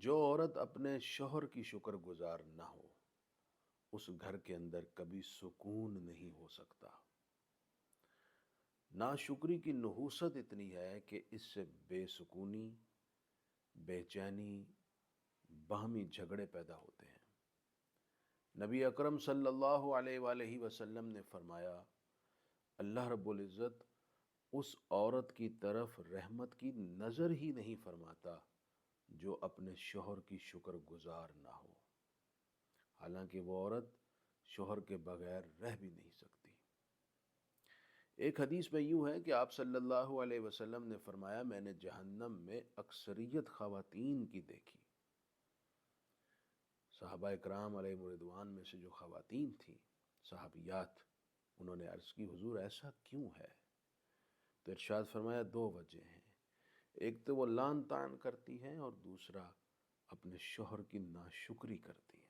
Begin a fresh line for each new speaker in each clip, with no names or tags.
جو عورت اپنے شوہر کی شکر گزار نہ ہو اس گھر کے اندر کبھی سکون نہیں ہو سکتا۔ ناشکری کی نحوست اتنی ہے کہ اس سے بے سکونی، بے چینی، باہمی جھگڑے پیدا ہوتے ہیں۔ نبی اکرم صلی اللہ علیہ وآلہ وسلم نے فرمایا، اللہ رب العزت اس عورت کی طرف رحمت کی نظر ہی نہیں فرماتا جو اپنے شوہر کی شکر گزار نہ ہو، حالانکہ وہ عورت شوہر کے بغیر رہ بھی نہیں سکتی۔ ایک حدیث میں یوں ہے کہ آپ صلی اللہ علیہ وسلم نے فرمایا، میں نے جہنم میں اکثریت خواتین کی دیکھی۔ صحابہ اکرام علیہ رضوان میں سے جو خواتین تھیں، صحابیات، انہوں نے عرض کی، حضور ایسا کیوں ہے؟ تو ارشاد فرمایا، دو وجہ ہیں، ایک تو وہ لعن طعن کرتی ہیں اور دوسرا اپنے شوہر کی ناشکری کرتی ہیں۔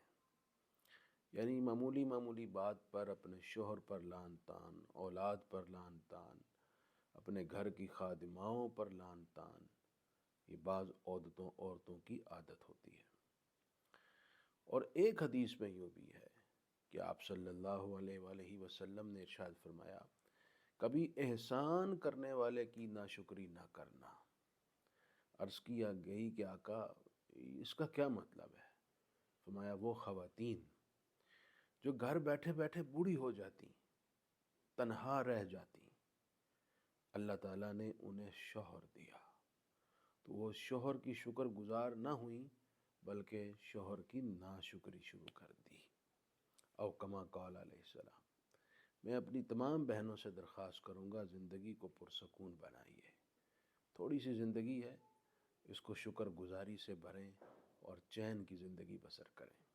یعنی معمولی معمولی بات پر اپنے شوہر پر لعن طعن، اولاد پر لعن طعن، اپنے گھر کی خادماؤں پر لعن طعن، یہ بعض عورتوں کی عادت ہوتی ہے۔ اور ایک حدیث میں یوں بھی ہے کہ آپ صلی اللہ علیہ وآلہ وسلم نے ارشاد فرمایا، کبھی احسان کرنے والے کی ناشکری نہ کرنا۔ عرض کیا گئی کہ آقا اس کا کیا مطلب ہے؟ فرمایا، وہ خواتین جو گھر بیٹھے بیٹھے بوڑھی ہو جاتی، تنہا رہ جاتی، اللہ تعالیٰ نے انہیں شوہر دیا تو وہ شوہر کی شکر گزار نہ ہوئیں بلکہ شوہر کی ناشکری شروع کر دی۔ او کما قال علیہ السلام۔ میں اپنی تمام بہنوں سے درخواست کروں گا، زندگی کو پرسکون بنائیے۔ تھوڑی سی زندگی ہے، اس کو شکر گزاری سے بھریں اور چین کی زندگی بسر کریں۔